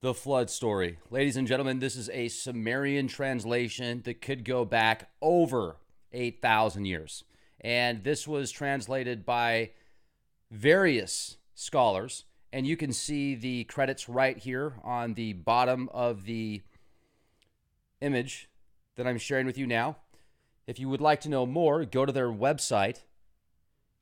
The Flood Story. Ladies and gentlemen, this is a Sumerian translation that could go back over 8,000 years. And this was translated by various scholars. And you can see the credits right here on the bottom of the image that I'm sharing with you now. If you would like to know more, go to their website,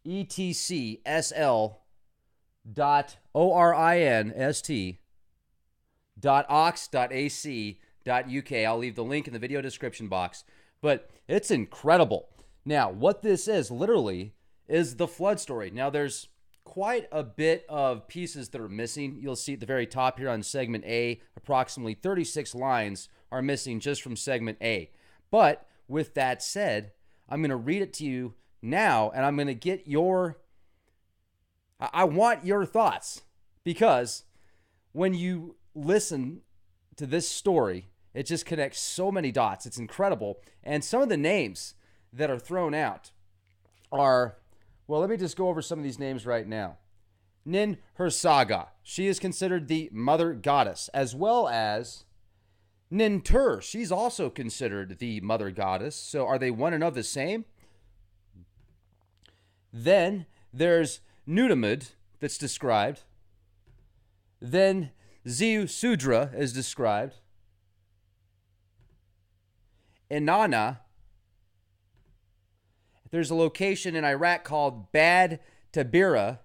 etcsl.orinst.ox.ac.uk. I'll leave the link in the video description box. But it's incredible. Now, what this is literally is the flood story. Now, there's quite a bit of pieces that are missing. You'll see at the very top here on segment A, approximately 36 lines are missing just from segment A. But with that said, I'm going to read it to you now, and I'm going to get I want your thoughts, because when you listen to this story, it just connects so many dots. It's incredible. And some of the names that are thrown out are, well, let me just go over some of these names right now. Ninlil. She is considered the mother goddess, as well as Nintur. She's also considered the mother goddess. So are they one and of the same? Then there's Nudimmud that's described. Then Ziusudra is described. Inanna. There's a location in Iraq called Bad Tabira.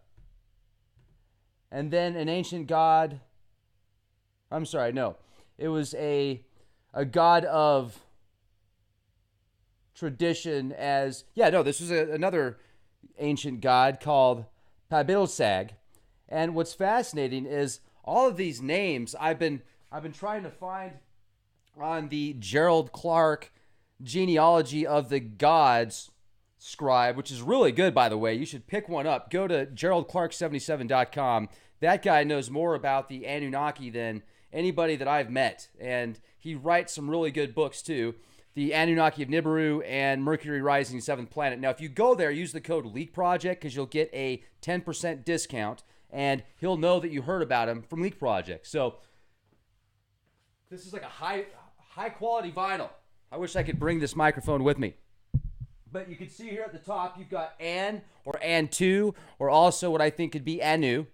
And then an ancient god. I'm sorry, no. It was a god of tradition as... Yeah, no, this was another ancient god called Pabilsag. And what's fascinating is all of these names I've been trying to find on the Gerald Clark Genealogy of the Gods Scribe, which is really good, by the way. You should pick one up. Go to geraldclark77.com. That guy knows more about the Anunnaki than anybody that I've met. And he writes some really good books, too. The Anunnaki of Nibiru and Mercury Rising, Seventh Planet. Now, if you go there, use the code Leak Project, because you'll get a 10% discount, and he'll know that you heard about him from Leak Project. So this is like a high quality vinyl. I wish I could bring this microphone with me. But you can see here at the top, you've got An or An2, or also what I think could be Anu.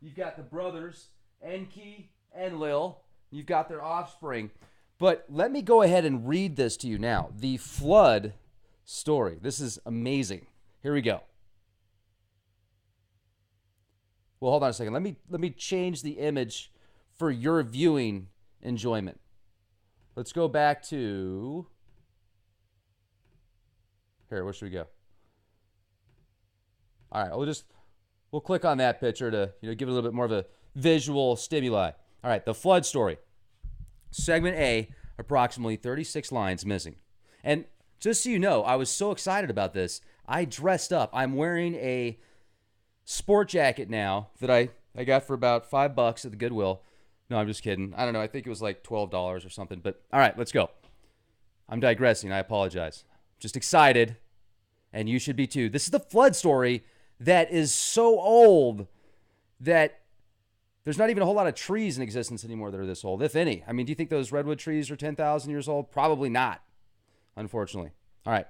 You've got the brothers, Enki, Enlil. You've got their offspring. But let me go ahead and read this to you now. The flood story. This is amazing. Here we go. Well, hold on a second. Let me change the image for your viewing enjoyment. Let's go back to... Here, where should we go? All right, we'll click on that picture to give it a little bit more of a visual stimuli. All right, the flood story. Segment A, approximately 36 lines missing. And just so you know, I was so excited about this, I dressed up. I'm wearing a sport jacket now that I got for about $5 at the Goodwill. No, I'm just kidding. I don't know. I think it was like $12 or something. But all right, let's go. I'm digressing. I apologize. Just excited, and you should be too. This is the flood story that is so old that there's not even a whole lot of trees in existence anymore that are this old, if any. I mean, do you think those redwood trees are 10,000 years old? Probably not, unfortunately. All right.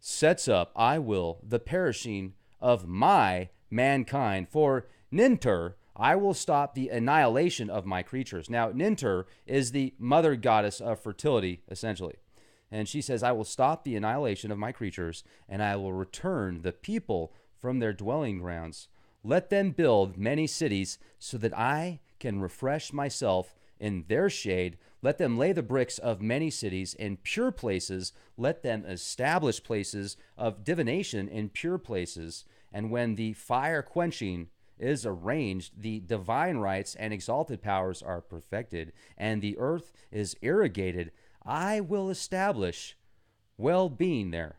Sets up, I will, the perishing of my mankind. For Nintur, I will stop the annihilation of my creatures. Now, Nintur is the mother goddess of fertility, essentially. And she says, I will stop the annihilation of my creatures, and I will return the people from their dwelling grounds. Let them build many cities so that I can refresh myself in their shade. Let them lay the bricks of many cities in pure places. Let them establish places of divination in pure places. And when the fire quenching is arranged, the divine rights and exalted powers are perfected, and the earth is irrigated, I will establish well-being there.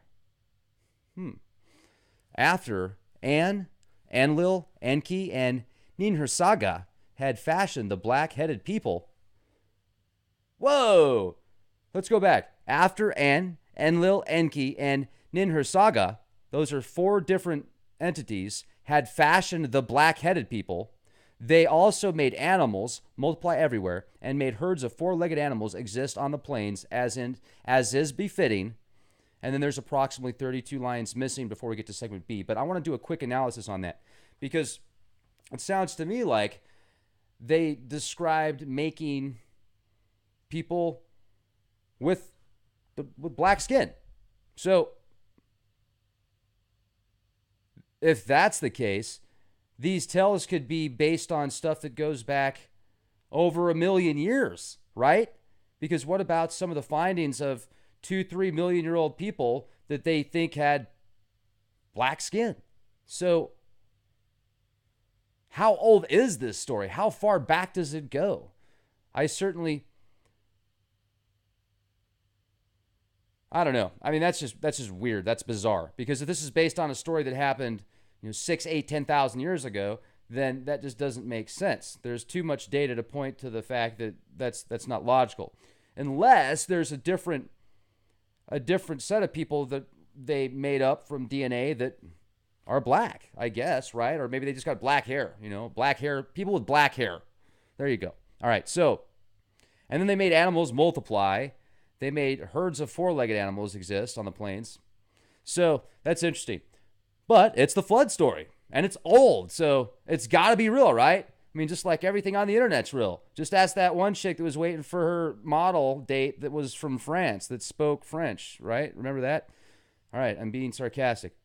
After An, Enlil, Enki, and Ninlil had fashioned the black-headed people. Whoa! Let's go back. After An, Enlil, Enki, and Ninlil, those are four different entities, had fashioned the black-headed people. They also made animals multiply everywhere, and made herds of four-legged animals exist on the plains, as is befitting. And then there's approximately 32 lines missing before we get to segment B. But I want to do a quick analysis on that, because it sounds to me like they described making people with black skin. So if that's the case, these tales could be based on stuff that goes back over 1 million years, right? Because what about some of the findings of 2-3 million year old people that they think had black skin? So how old is this story? How far back does it go? I don't know. I mean, that's just weird. That's bizarre. Because if this is based on a story that happened, 6, 8, 10,000 years ago, then that just doesn't make sense. There's too much data to point to the fact that that's not logical, unless there's a different set of people that they made up from DNA that are black, I guess, right? Or maybe they just got black hair. Black hair, people with black hair. There you go. All right. So, and then they made animals multiply. They made herds of four-legged animals exist on the plains. So that's interesting. But it's the flood story, and it's old, so it's got to be real, right? I mean, just like everything on the internet's real. Just ask that one chick that was waiting for her model date that was from France, that spoke French, right? Remember that? All right, I'm being sarcastic.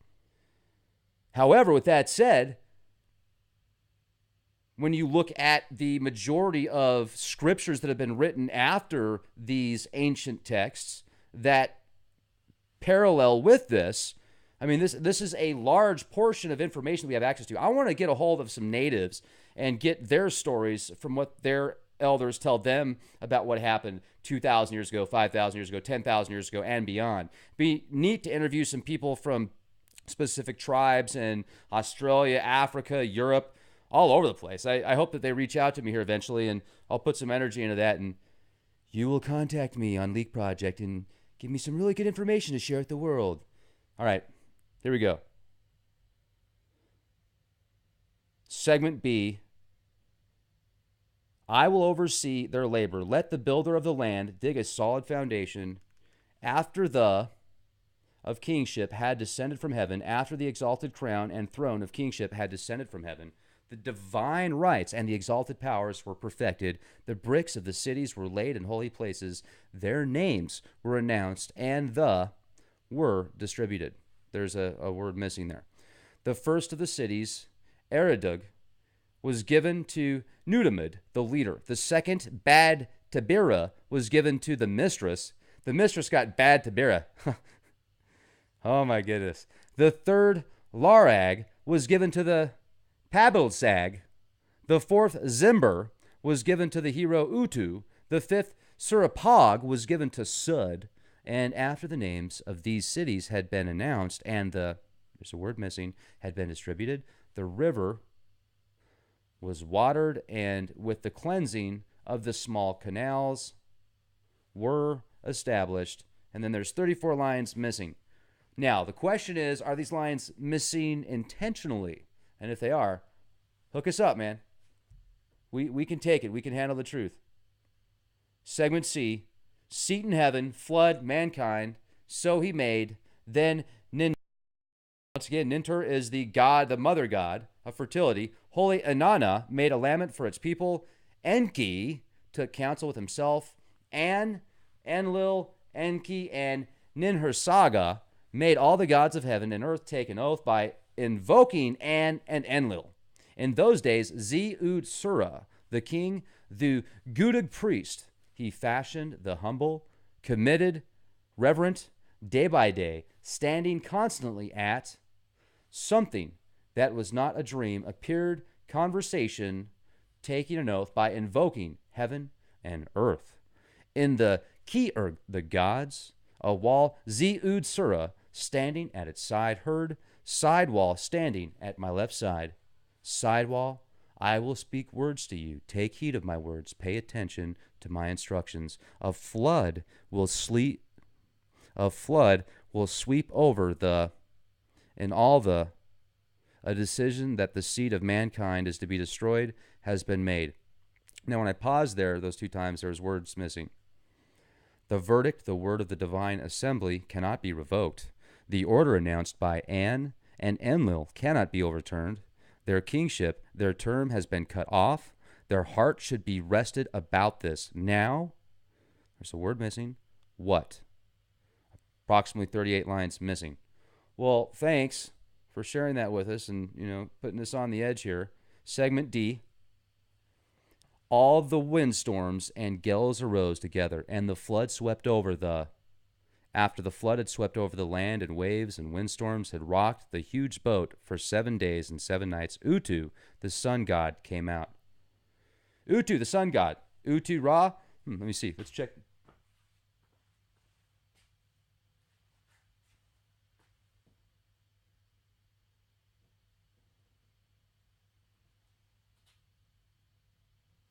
However, with that said, when you look at the majority of scriptures that have been written after these ancient texts that parallel with this, I mean, this is a large portion of information we have access to. I want to get a hold of some natives and get their stories from what their elders tell them about what happened 2,000 years ago, 5,000 years ago, 10,000 years ago, and beyond. Be neat to interview some people from specific tribes in Australia, Africa, Europe, all over the place. I hope that they reach out to me here eventually, and I'll put some energy into that, and you will contact me on Leak Project and give me some really good information to share with the world. All right. Here we go. Segment B. I will oversee their labor. Let the builder of the land dig a solid foundation after the of kingship had descended from heaven, after the exalted crown and throne of kingship had descended from heaven. The divine rights and the exalted powers were perfected. The bricks of the cities were laid in holy places. Their names were announced, and the were distributed. There's a word missing there. The first of the cities, Eridug, was given to Nudimmud, the leader. The second, Bad Tabira, was given to the mistress. The mistress got Bad Tabira. Oh my goodness. The third, Larag, was given to the Pabilsag. The fourth, Zimber, was given to the hero Utu. The fifth, Surapog, was given to Sud. And after the names of these cities had been announced and there's a word missing, had been distributed, the river was watered, and with the cleansing of the small canals were established. And then there's 34 lines missing. Now, the question is, are these lines missing intentionally? And if they are, hook us up, man. We can take it. We can handle the truth. Segment C. Seat in heaven, flood, mankind, so he made. Then Nintur. Once again, Nintur is the god, the mother god of fertility. Holy Inanna made a lament for its people. Enki took counsel with himself. Enlil, Enki, and Ninhursaga made all the gods of heaven and earth take an oath by invoking An and Enlil. In those days, Sura, the king, the Gudug priest, he fashioned the humble, committed, reverent, day by day, standing constantly at something that was not a dream, appeared conversation, taking an oath by invoking heaven and earth. In the Ki-Erg, the gods, a wall, Sura, standing at its side, heard, side wall standing at my left side. Side wall, I will speak words to you. Take heed of my words. Pay attention to my instructions. A flood will sweep over the, and all the A decision that the seed of mankind is to be destroyed has been made. Now, when I paused there, those 2 times, there was words missing. The verdict, the word of the divine assembly, cannot be revoked. The order announced by An and Enlil cannot be overturned. Their kingship, their term has been cut off. Their heart should be rested about this. Now, there's a word missing. What? Approximately 38 lines missing. Well, thanks for sharing that with us and, putting us on the edge here. Segment D. All the windstorms and gales arose together, and the flood swept over the... After the flood had swept over the land, and waves and windstorms had rocked the huge boat for 7 days and 7 nights, Utu, the sun god, came out. Utu, the sun god. Utu Ra. Let me see. Let's check.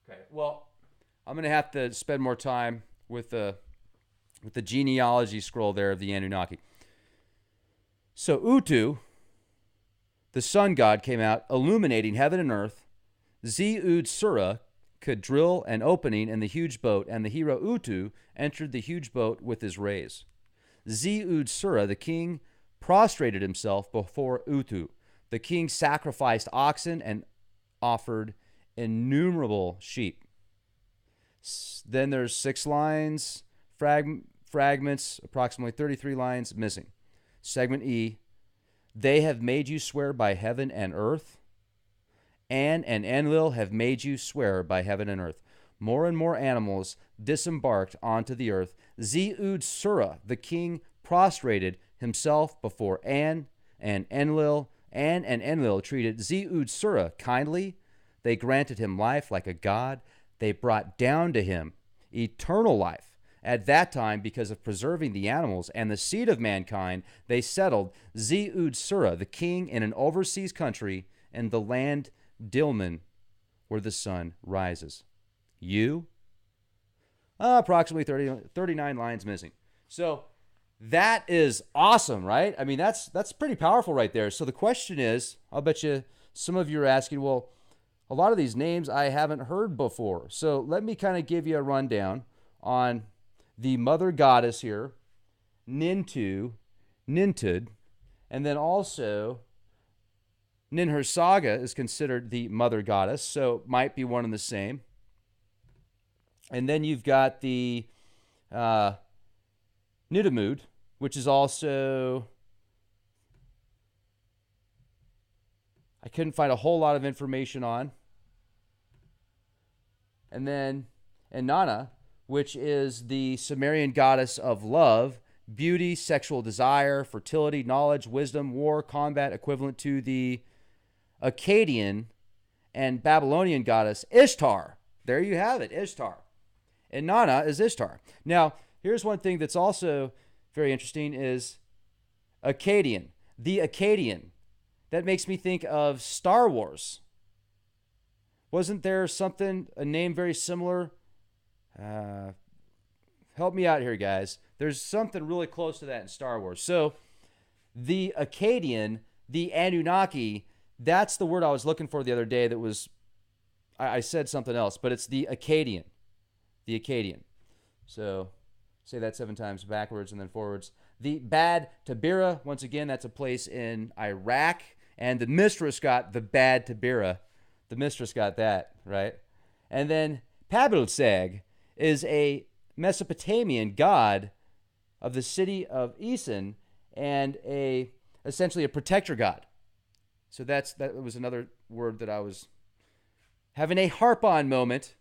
Okay. Well, I'm going to have to spend more time with the genealogy scroll there of the Anunnaki. So Utu, the sun god, came out, illuminating heaven and earth. Ze-ud Surah could drill an opening in the huge boat, and the hero Utu entered the huge boat with his rays. Ze-ud Surah, the king, prostrated himself before Utu. The king sacrificed oxen and offered innumerable sheep. Then there's 6 lines, fragments, approximately 33 lines missing. Segment E, they have made you swear by heaven and earth. An and Enlil have made you swear by heaven and earth. More and more animals disembarked onto the earth. Ze-ud Surah, the king, prostrated himself before An and Enlil. An and Enlil treated Ze-ud Surah kindly. They granted him life like a god. They brought down to him eternal life. At that time, because of preserving the animals and the seed of mankind, they settled Ze-ud Surah, the king, in an overseas country in the land Dilmun, where the sun rises. Approximately 39 lines missing. So that is awesome, right? I mean, that's pretty powerful right there. So the question is, I'll bet you some of you are asking, well, a lot of these names I haven't heard before. So let me kind of give you a rundown on the mother goddess here, Nintu, Nintud, and then also Ninhursag is considered the mother goddess, so might be one and the same. And then you've got the Nidamud, which is also... I couldn't find a whole lot of information on. And then Inanna, which is the Sumerian goddess of love, beauty, sexual desire, fertility, knowledge, wisdom, war, combat, equivalent to the Akkadian and Babylonian goddess Ishtar. There you have it, Ishtar. Inanna is Ishtar. Now, here's one thing that's also very interesting is Akkadian. The Akkadian. That makes me think of Star Wars. Wasn't there something, a name very similar? Help me out here, guys. There's something really close to that in Star Wars. So the Akkadian, the Anunnaki, that's the word I was looking for the other day that was, I said something else, but it's the Akkadian. The Akkadian. So say that 7 times backwards and then forwards. The Bad Tabira, once again, that's a place in Iraq. And the mistress got the Bad Tabira. The mistress got that, right? And then Pabilsag is a Mesopotamian god of the city of Eson and essentially a protector god. So that was another word that I was having a harp-on moment.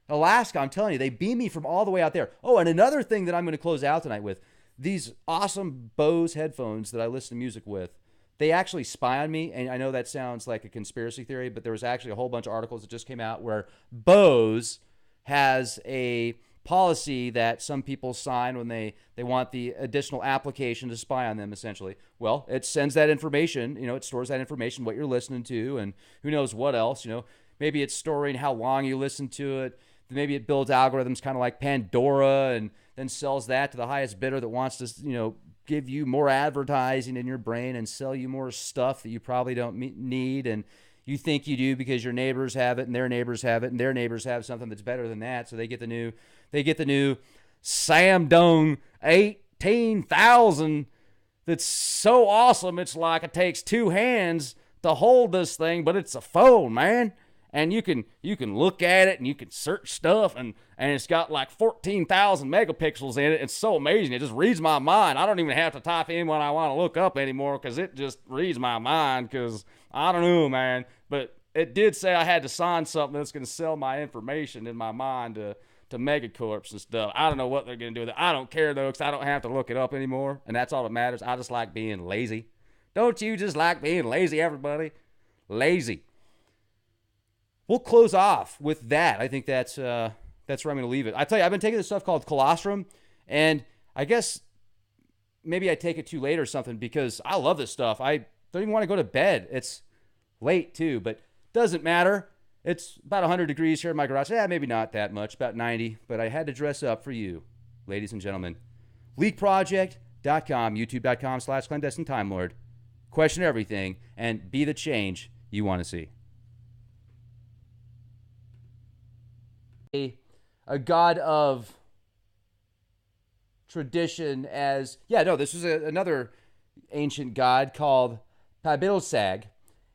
Alaska, I'm telling you, they beam me from all the way out there. Oh, and another thing that I'm going to close out tonight with, these awesome Bose headphones that I listen to music with, they actually spy on me, and I know that sounds like a conspiracy theory, but there was actually a whole bunch of articles that just came out where Bose has a policy that some people sign when they want the additional application to spy on them, essentially. Well, it sends that information, it stores that information, what you're listening to, and who knows what else, maybe it's storing how long you listen to it. Maybe it builds algorithms kind of like Pandora and then sells that to the highest bidder that wants to, give you more advertising in your brain and sell you more stuff that you probably don't need, and you think you do because your neighbors have it and their neighbors have it and their neighbors have something that's better than that, so they get the new Samsung 18,000 that's so awesome it's like it takes two hands to hold this thing, but it's a phone, man. And you can look at it and you can search stuff, and it's got like 14,000 megapixels in it. It's so amazing. It just reads my mind. I don't even have to type in what I want to look up anymore because it just reads my mind, because I don't know, man. But it did say I had to sign something that's going to sell my information in my mind to megacorps and stuff. I don't know what they're going to do with it. I don't care, though, because I don't have to look it up anymore, and that's all that matters. I just like being lazy. Don't you just like being lazy, everybody? Lazy. We'll close off with that. I think that's where I'm going to leave it. I tell you, I've been taking this stuff called colostrum, and I guess maybe I take it too late or something because I love this stuff. I don't even want to go to bed. It's late too, but doesn't matter. It's about 100 degrees here in my garage. Yeah, maybe not that much, about 90, but I had to dress up for you, ladies and gentlemen. Leakproject.com, youtube.com/clandestine time lord. Question everything and be the change you want to see. A god of tradition as, this was another ancient god called Pabilsag.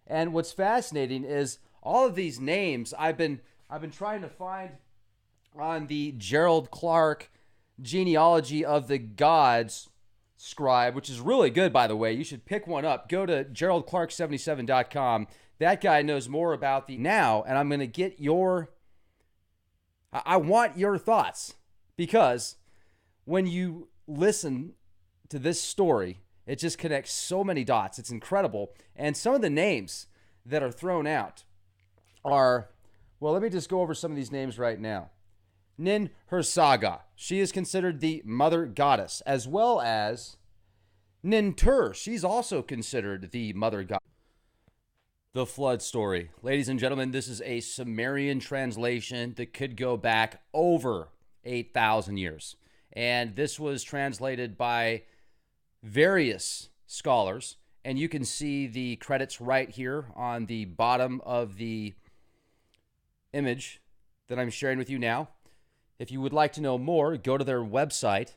And what's fascinating is all of these names I've been trying to find on the Gerald Clark genealogy of the gods Scribe, which is really good, by the way. You should pick one up. Go to geraldclark77.com. That guy knows more about the now, and I'm going to get I want your thoughts, because when you listen to this story, it just connects so many dots. It's incredible. And some of the names that are thrown out are, well, let me just go over some of these names right now. Ninhursaga. She is considered the mother goddess, as well as Nintur. She's also considered the mother goddess. The flood story. Ladies and gentlemen, this is a Sumerian translation that could go back over 8,000 years. And this was translated by various scholars. And you can see the credits right here on the bottom of the image that I'm sharing with you now. If you would like to know more, go to their website,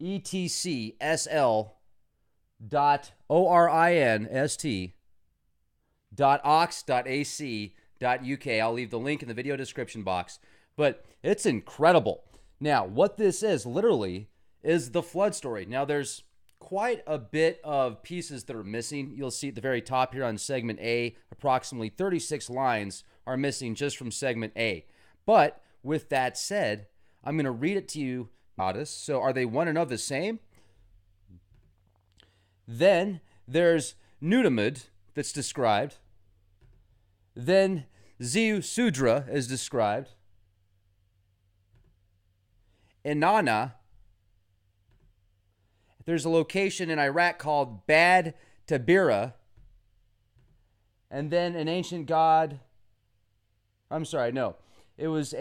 etcsl.orinst.ox.ac.uk. I'll leave the link in the video description box. But it's incredible. Now, what this is, literally, is the flood story. Now, there's quite a bit of pieces that are missing. You'll see at the very top here on segment A, approximately 36 lines are missing just from segment A. But with that said, I'm going to read it to you. So are they one and of the same? Then there's Nutamud that's described. Then Zeusudra is described. Inanna. There's a location in Iraq called Bad Tabira. And then an ancient god. I'm sorry, no. It was a